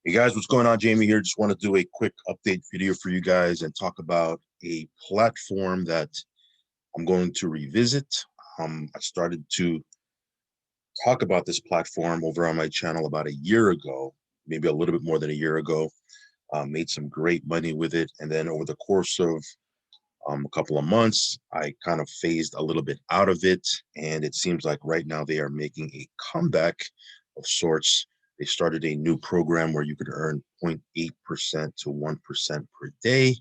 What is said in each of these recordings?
Hey guys, what's going on? Jamie here. Just want to do a quick update video for you guys and talk about a platform that I'm going to revisit. I started to talk about this platform over on my channel about a year ago, maybe a little bit more than a year ago. Made some great money with it. And then over the course of a couple of months, I kind of phased a little bit out of it. And it seems like right now they are making a comeback of sorts. They started a new program where you could earn 0.8% to 1% per day,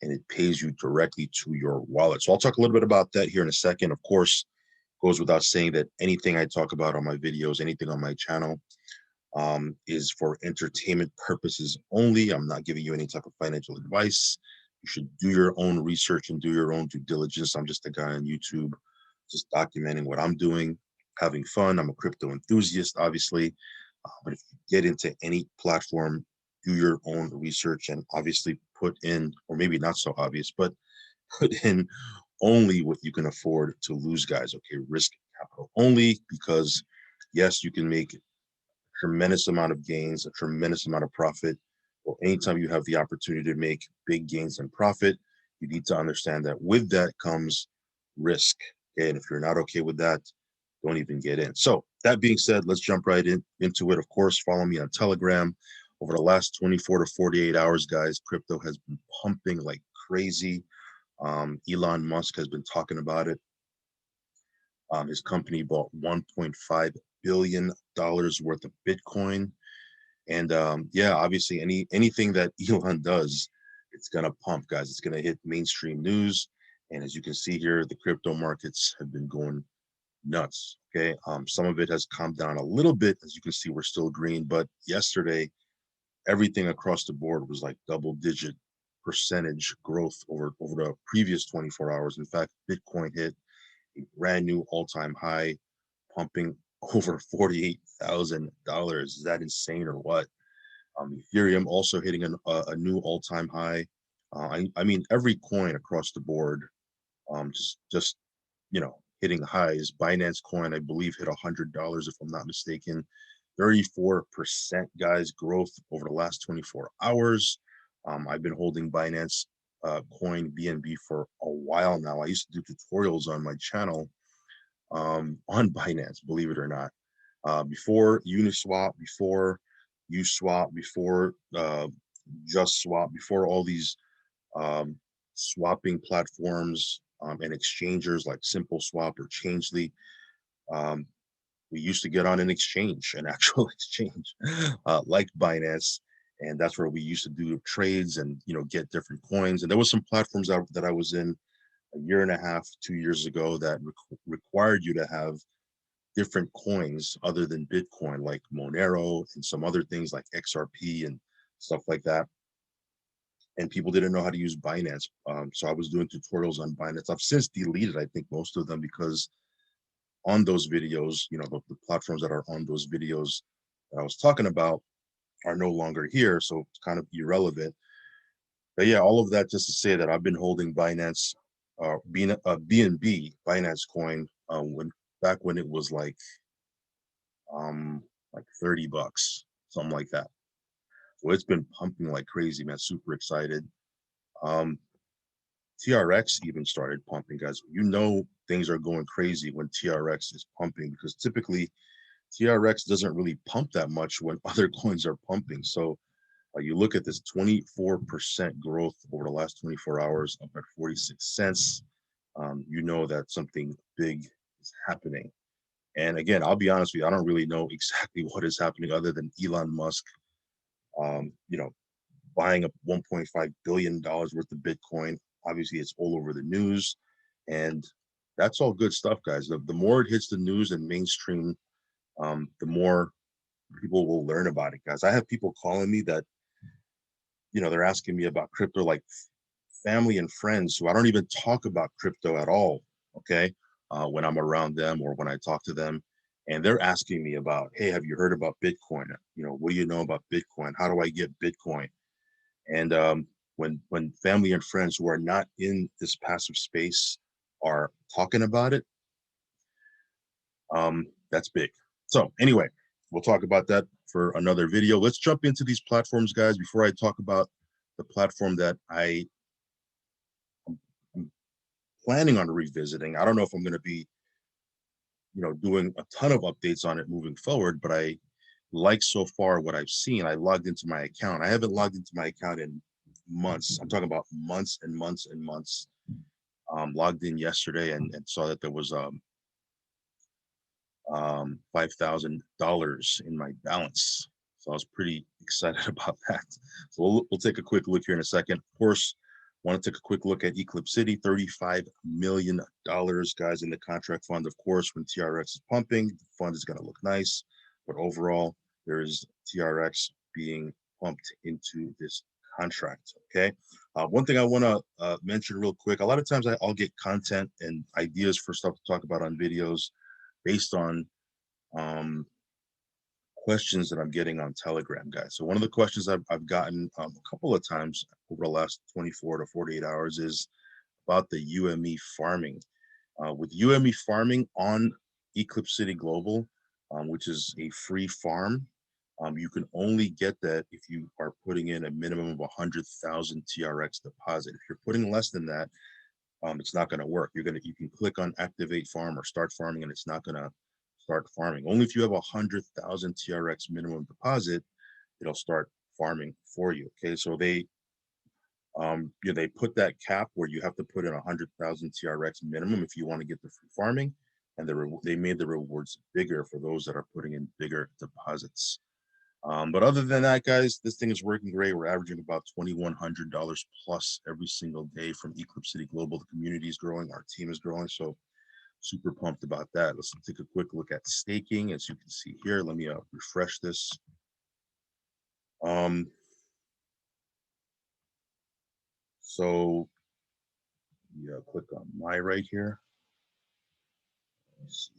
and it pays you directly to your wallet. So I'll talk a little bit about that here in a second. Of course, goes without saying that anything I talk about on my videos, anything on my channel, is for entertainment purposes only. I'm not giving you any type of financial advice. You should do your own research and do your own due diligence. I'm just a guy on YouTube, just documenting what I'm doing, having fun. I'm a crypto enthusiast, obviously. But if you get into any platform, do your own research and obviously put in, or maybe not so obvious, but put in only what you can afford to lose, guys. Okay, risk capital only, because yes, you can make tremendous amount of gains, a tremendous amount of profit. Well, anytime you have the opportunity to make big gains and profit, you need to understand that with that comes risk. Okay, and if you're not okay with that, don't even get in. So that being said, let's jump right into it. Of course, follow me on Telegram. Over the last 24 to 48 hours, guys, crypto has been pumping like crazy. Elon Musk has been talking about it. His company bought $1.5 billion worth of Bitcoin. And yeah, obviously anything that Elon does, it's gonna pump, guys. It's gonna hit mainstream news. And as you can see here, the crypto markets have been going nuts. Okay. Some of it has calmed down a little bit. As you can see, we're still green, but yesterday, everything across the board was like double-digit percentage growth over the previous 24 hours. In fact, Bitcoin hit a brand new all-time high, pumping over $48,000. Is that insane or what? Ethereum also hitting a new all-time high. I mean, every coin across the board, just hitting highs. Binance coin, I believe, hit $100 if I'm not mistaken. 34%, guys, growth over the last 24 hours. I've been holding Binance coin BNB for a while now. I used to do tutorials on my channel on Binance, believe it or not. Before Uniswap, before Uswap, before Just Swap, before all these um, swapping platforms and exchangers like Simple Swap or Changely. Um, we used to get on an exchange, an actual exchange, like Binance, and that's where we used to do trades and get different coins. And there was some platforms that I was in a year and a half, 2 years ago that required you to have different coins other than Bitcoin, like Monero and some other things like XRP and stuff like that. And people didn't know how to use Binance. So I was doing tutorials on Binance. I've since deleted, I think, most of them because on those videos, the platforms that are on those videos that I was talking about are no longer here. So it's kind of irrelevant. But yeah, all of that just to say that I've been holding Binance, BNB, Binance coin, back when it was like $30, something like that. So it's been pumping like crazy, man. Super excited. Um, TRX even started pumping, guys. Things are going crazy when TRX is pumping because typically TRX doesn't really pump that much when other coins are pumping. So you look at this 24% growth over the last 24 hours, up at 46 cents. You know that something big is happening. And again, I'll be honest with you, I don't really know exactly what is happening other than Elon Musk, um, you know, buying up $1.5 billion worth of Bitcoin. Obviously, it's all over the news. And that's all good stuff, guys. The more it hits the news and mainstream, the more people will learn about it, guys. I have people calling me that, they're asking me about crypto, like family and friends who I don't even talk about crypto at all. Okay. When I'm around them or when I talk to them, and they're asking me about, hey, have you heard about Bitcoin? What do you know about Bitcoin? How do I get Bitcoin? And when family and friends who are not in this passive space are talking about it, that's big. So anyway, we'll talk about that for another video. Let's jump into these platforms, guys, before I talk about the platform that I'm planning on revisiting. I don't know if I'm going to be, doing a ton of updates on it moving forward, but I like so far what I've seen. I logged into my account. I haven't logged into my account in months. I'm talking about months and months and months. Logged in yesterday and saw that there was $5,000 in my balance. So I was pretty excited about that. So we'll take a quick look here in a second. Of course, want to take a quick look at Eclipse City, $35 million, guys, in the contract fund. Of course, when TRX is pumping, the fund is going to look nice. But overall, there is TRX being pumped into this contract, okay? One thing I want to mention real quick, a lot of times I'll get content and ideas for stuff to talk about on videos based on questions that I'm getting on Telegram, guys. So one of the questions I've gotten a couple of times over the last 24 to 48 hours is about the UME farming. With UME farming on Eclipse City Global, which is a free farm, you can only get that if you are putting in a minimum of 100,000 TRX deposit. If you're putting less than that, it's not going to work. You can click on activate farm or start farming, and it's not going to start farming. Only if you have 100,000 TRX minimum deposit, it'll start farming for you. Okay, so they put that cap where you have to put in 100,000 TRX minimum if you want to get the free farming, and they made the rewards bigger for those that are putting in bigger deposits. But other than that, guys, this thing is working great. We're averaging about $2,100 plus every single day from Eclipse City Global. The community is growing, our team is growing, so super pumped about that. Let's take a quick look at staking. As you can see here, let me refresh this. So click on my right here. Let's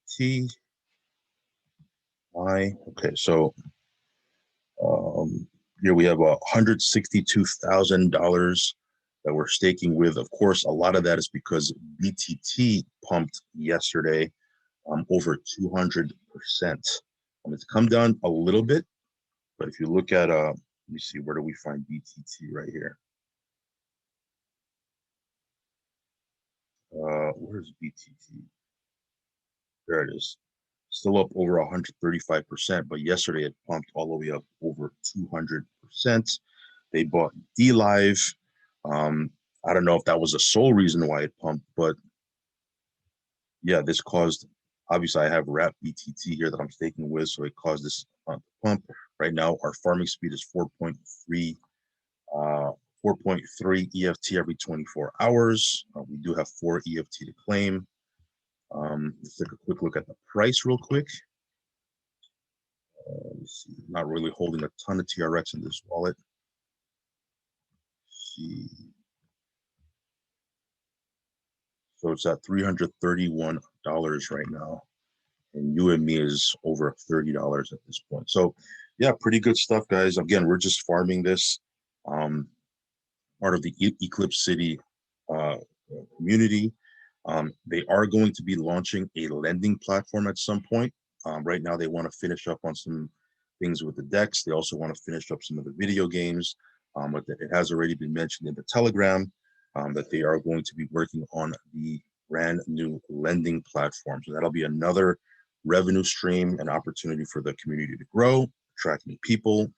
see. Okay, so here we have $162,000 that we're staking with. Of course, a lot of that is because BTT pumped yesterday over 200%. It's come down a little bit, but if you look at, let me see, where do we find BTT right here? Where's BTT? There it is. Still up over 135%, but yesterday it pumped all the way up over 200%. They bought D-Live. I don't know if that was the sole reason why it pumped, but yeah, this caused, obviously I have wrap BTT here that I'm staking with, so it caused this pump. Right now, our farming speed is 4.3 EFT every 24 hours. We do have 4 EFT to claim. Let's take a quick look at the price real quick. Let's see, not really holding a ton of TRX in this wallet. Let's see. So it's at $331 right now, and UME is over $30 at this point. So yeah, pretty good stuff, guys. Again, we're just farming this, part of the Eclipse City community. They are going to be launching a lending platform at some point. Right now, they want to finish up on some things with the decks. They also want to finish up some of the video games, but it has already been mentioned in the Telegram that they are going to be working on the brand new lending platform. So that'll be another revenue stream and opportunity for the community to grow, attract new people,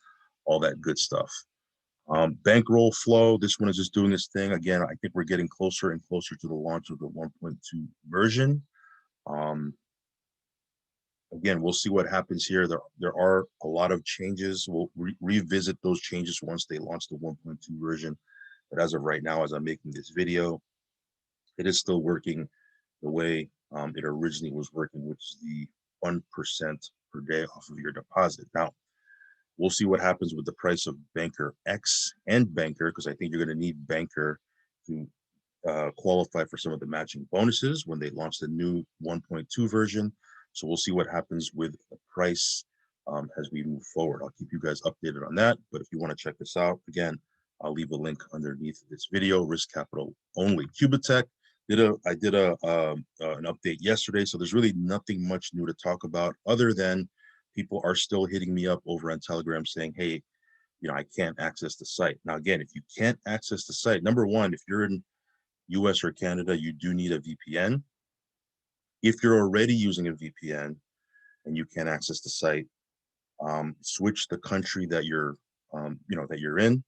all that good stuff. Bankroll flow, this one is just doing this thing. Again, I think we're getting closer and closer to the launch of the 1.2 version. Again, we'll see what happens here. There are a lot of changes. We'll revisit those changes once they launch the 1.2 version. But as of right now, as I'm making this video, it is still working the way it originally was working, which is the 1% per day off of your deposit. Now, we'll see what happens with the price of Banker X and Banker, because I think you're going to need Banker to qualify for some of the matching bonuses when they launch the new 1.2 version. So we'll see what happens with the price as we move forward. I'll keep you guys updated on that. But if you want to check this out, again, I'll leave a link underneath this video. Risk capital only. Cubatech, I did a an update yesterday, so there's really nothing much new to talk about other than people are still hitting me up over on Telegram saying, "Hey, I can't access the site." Now, again, if you can't access the site, number one, if you're in US or Canada, you do need a VPN. If you're already using a VPN and you can't access the site, switch the country that you're in.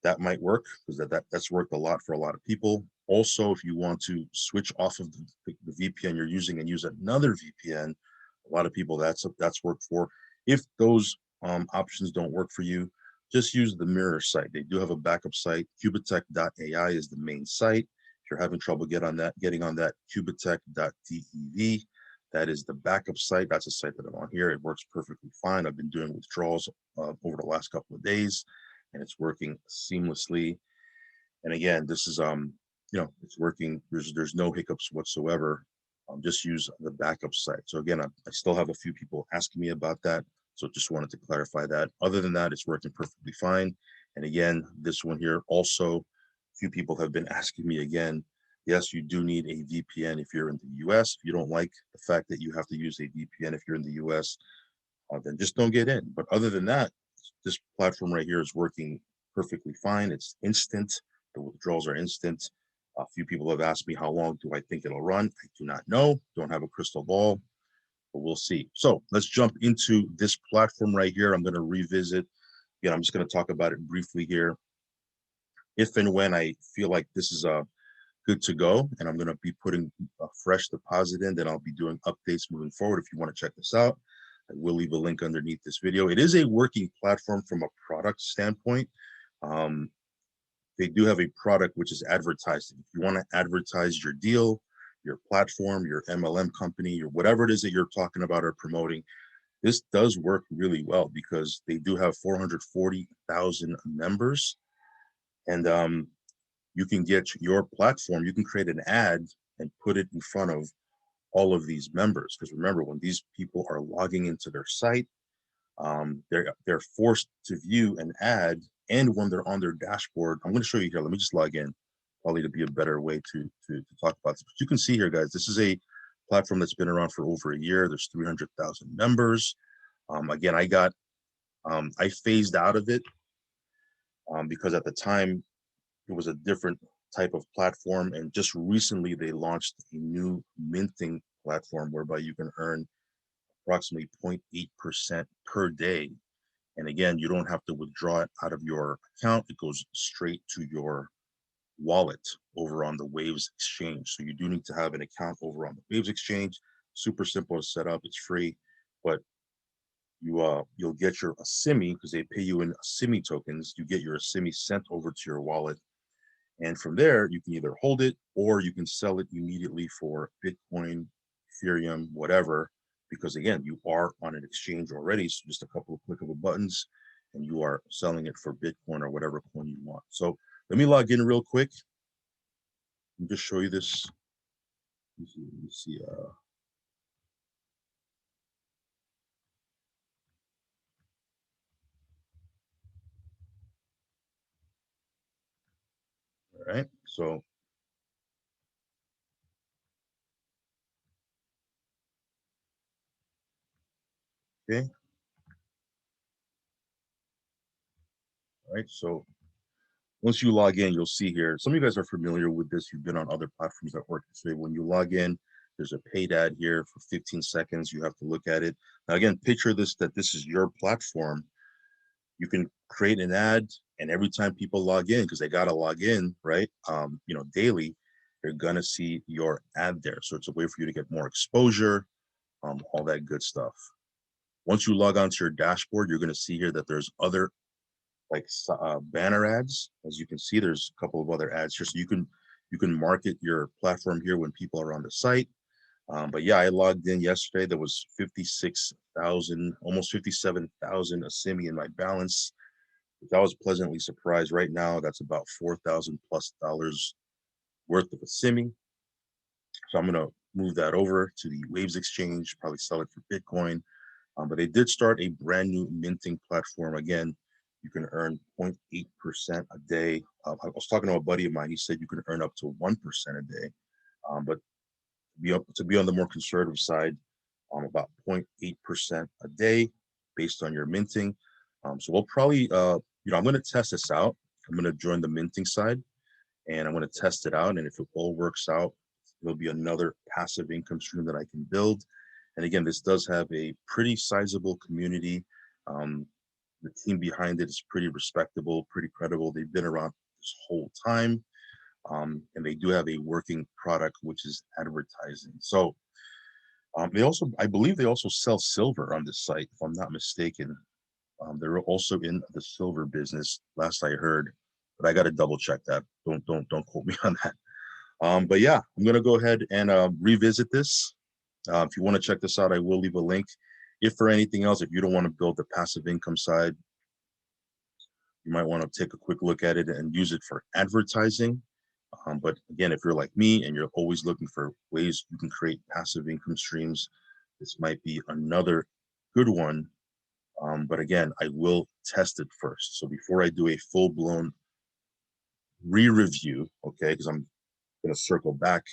That might work because that's worked a lot for a lot of people. Also, if you want to switch off of the VPN you're using and use another VPN, a lot of people that's worked for. If those options don't work for you, just use the mirror site. They do have a backup site. Cubitech.ai is the main site. If you're having trouble getting on that, Cubitech.dev. That is the backup site. That's a site that I'm on here. It works perfectly fine. I've been doing withdrawals over the last couple of days, and it's working seamlessly. And again, this is it's working. There's no hiccups whatsoever. Just use the backup site. So again, I still have a few people asking me about that. So just wanted to clarify that. Other than that, it's working perfectly fine. And again, this one here also, a few people have been asking me again. Yes, you do need a VPN if you're in the US. If you don't like the fact that you have to use a VPN if you're in the US, then just don't get in. But other than that, this platform right here is working perfectly fine. It's instant. The withdrawals are instant. A few people have asked me how long do I think it'll run. I do not know. Don't have a crystal ball, but we'll see. So let's jump into this platform right here. I'm going to revisit. Again, I'm just going to talk about it briefly here. If and when I feel like this is good to go, and I'm going to be putting a fresh deposit in, then I'll be doing updates moving forward. If you want to check this out, I will leave a link underneath this video. It is a working platform from a product standpoint. Um, they do have a product which is advertising. If you want to advertise your deal, your platform, your MLM company, or whatever it is that you're talking about or promoting, this does work really well because they do have 440,000 members. And you can get your platform, you can create an ad and put it in front of all of these members. Because remember, when these people are logging into their site, they're forced to view an ad, and when they're on their dashboard, I'm going to show you here. Let me just log in, probably to be a better way to talk about this. But you can see here, guys, this is a platform that's been around for over a year. There's 300,000 members. Again, I phased out of it because at the time it was a different type of platform, and just recently they launched a new minting platform whereby you can earn approximately 0.8% per day. And again, you don't have to withdraw it out of your account. It goes straight to your wallet over on the Waves exchange. So you do need to have an account over on the Waves exchange. Super simple to set up. It's free, but you'll get your Asimi because they pay you in Asimi tokens. You get your Asimi sent over to your wallet, and from there you can either hold it or you can sell it immediately for Bitcoin, Ethereum, whatever. Because again, you are on an exchange already, so just a couple of clickable buttons, and you are selling it for Bitcoin or whatever coin you want. So let me log in real quick and just show you this. Let me see. All right. So okay. All right. So once you log in, you'll see here, some of you guys are familiar with this. You've been on other platforms that work this way. When you log in, there's a paid ad here for 15 seconds. You have to look at it. Now, again, picture this, that this is your platform. You can create an ad, and every time people log in, because they got to log in, right? Daily, they're going to see your ad there. So it's a way for you to get more exposure, all that good stuff. Once you log onto your dashboard, you're going to see here that there's other like banner ads. As you can see, there's a couple of other ads here, so you can market your platform here when people are on the site. But yeah, I logged in yesterday. There was 56,000, almost 57,000 Asimi in my balance, which I was pleasantly surprised. Right now, that's about $4,000+ worth of Asimi. So I'm gonna move that over to the Waves exchange, probably sell it for Bitcoin. But they did start a brand new minting platform. Again, you can earn 0.8% a day. I was talking to a buddy of mine. He said you can earn up to 1% a day. But to be on the more conservative side, about 0.8% a day based on your minting. So we'll probably, I'm going to test this out. I'm going to join the minting side and I'm going to test it out. And if it all works out, it'll be another passive income stream that I can build. And again, this does have a pretty sizable community. The team behind it is pretty respectable, pretty credible. They've been around this whole time. And they do have a working product, which is advertising. So I believe they also sell silver on this site, if I'm not mistaken. They're also in the silver business, last I heard, but I got to double check that. Don't quote me on that. But yeah, I'm gonna go ahead and revisit this. If you want to check this out, I will leave a link. If for anything else, if you don't want to build the passive income side, you might want to take a quick look at it and use it for advertising. But again, if you're like me and you're always looking for ways you can create passive income streams, this might be another good one. But again, I will test it first. So before I do a full-blown re-review, okay, because I'm going to circle back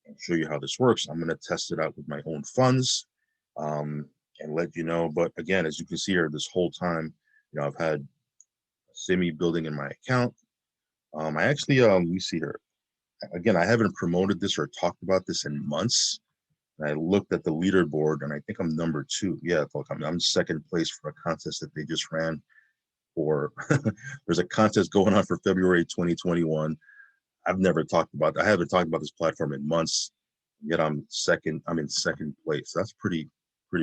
and show you how this works, I'm going to test it out with my own funds and let you know. But again, as you can see here, this whole time, I've had Simi building in my account. I actually, let me see here. Again, I haven't promoted this or talked about this in months. And I looked at the leaderboard and I think I'm number 2. Yeah, look, I'm second place for a contest that they just ran for. There's a contest going on for February 2021. I haven't talked about this platform in months, yet I'm in second place. That's pretty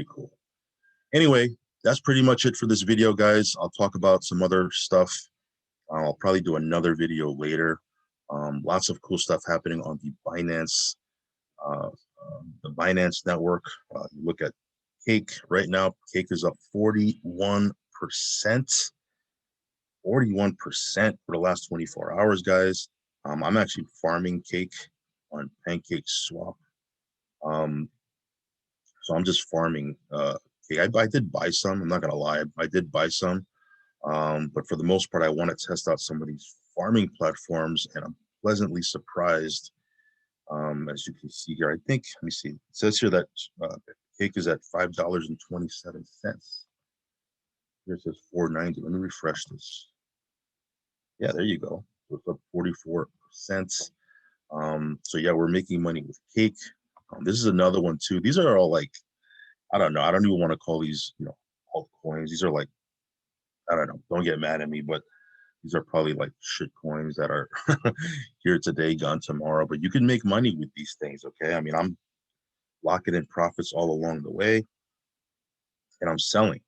cool. Anyway, that's pretty much it for this video, guys. I'll talk about some other stuff. I'll probably do another video later. Lots of cool stuff happening on uh, the Binance network. You look at Cake right now. Cake is up 41%. 41% for the last 24 hours, guys. I'm actually farming Cake on PancakeSwap. So I'm just farming Cake. I did buy some. I'm not gonna lie. I did buy some. But for the most part, I want to test out some of these farming platforms, and I'm pleasantly surprised. As you can see here, I think, let me see, it says here that Cake is at $5.27. Here it says 4.90. Let me refresh this. Yeah, there you go. So it's up 44%. So yeah, we're making money with Cake. This is another one too. These are all like, I don't know. I don't even want to call these, altcoins. These are like, I don't know. Don't get mad at me, but these are probably like shit coins that are here today, gone tomorrow. But you can make money with these things, okay? I mean, I'm locking in profits all along the way, and I'm selling.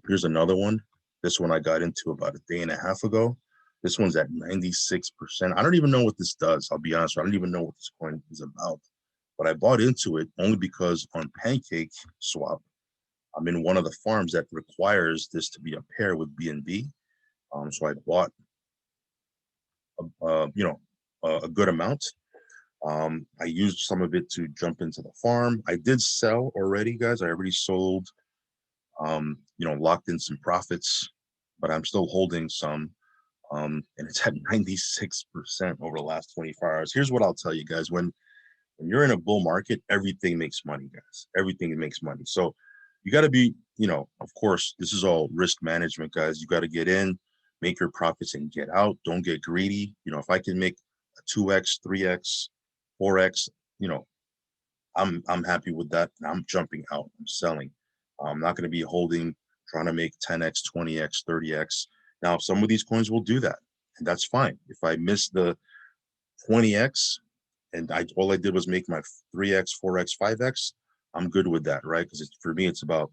Here's another one. This one I got into about a day and a half ago. This one's at 96%. I don't even know what this does. I'll be honest. I don't even know what this coin is about. But I bought into it only because on PancakeSwap, I'm in one of the farms that requires this to be a pair with BNB. So I bought, a good amount. I used some of it to jump into the farm. I did sell already, guys. I already sold, locked in some profits, but I'm still holding some. And it's at 96% over the last 24 hours. Here's what I'll tell you guys. When you're in a bull market, everything makes money, guys. Everything makes money. So you got to be, of course, this is all risk management, guys. You got to get in, make your profits and get out. Don't get greedy. If I can make a 2x, 3x, 4x, I'm happy with that. And I'm jumping out. I'm selling. I'm not going to be holding, trying to make 10x, 20x, 30x. Now, some of these coins will do that, and that's fine. If I miss the 20x and all I did was make my 3x, 4x, 5x, I'm good with that, right? Because for me, it's about,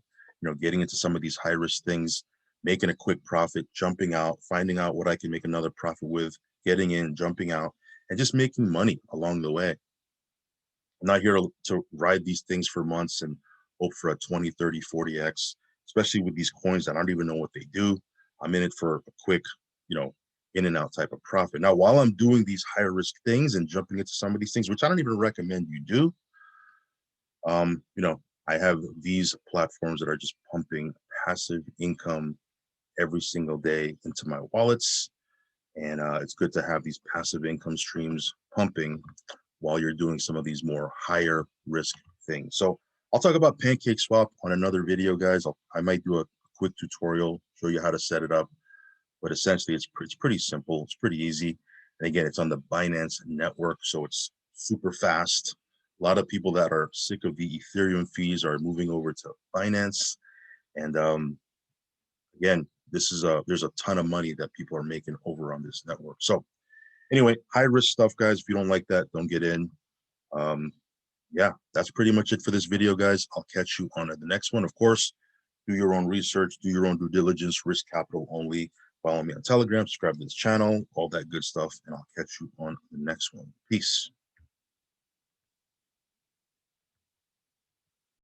getting into some of these high risk things, making a quick profit, jumping out, finding out what I can make another profit with, getting in, jumping out, and just making money along the way. I'm not here to ride these things for months and hope for a 20, 30, 40x, especially with these coins that I don't even know what they do. I'm in it for a quick, in and out type of profit. Now, while I'm doing these higher risk things and jumping into some of these things, which I don't even recommend you do, I have these platforms that are just pumping passive income every single day into my wallets. And it's good to have these passive income streams pumping while you're doing some of these more higher risk things. So I'll talk about PancakeSwap on another video, guys. I might do a quick tutorial, show you how to set it up, but essentially it's pretty simple. It's pretty easy. And again, it's on the Binance network, so it's super fast. A lot of people that are sick of the Ethereum fees are moving over to Binance. And again, there's a ton of money that people are making over on this network. So anyway, high risk stuff, guys. If you don't like that, don't get in. Yeah, that's pretty much it for this video, guys. I'll catch you on the next one. Of course, do your own research, do your own due diligence, risk capital only. Follow me on Telegram, subscribe to this channel, all that good stuff, and I'll catch you on the next one. Peace.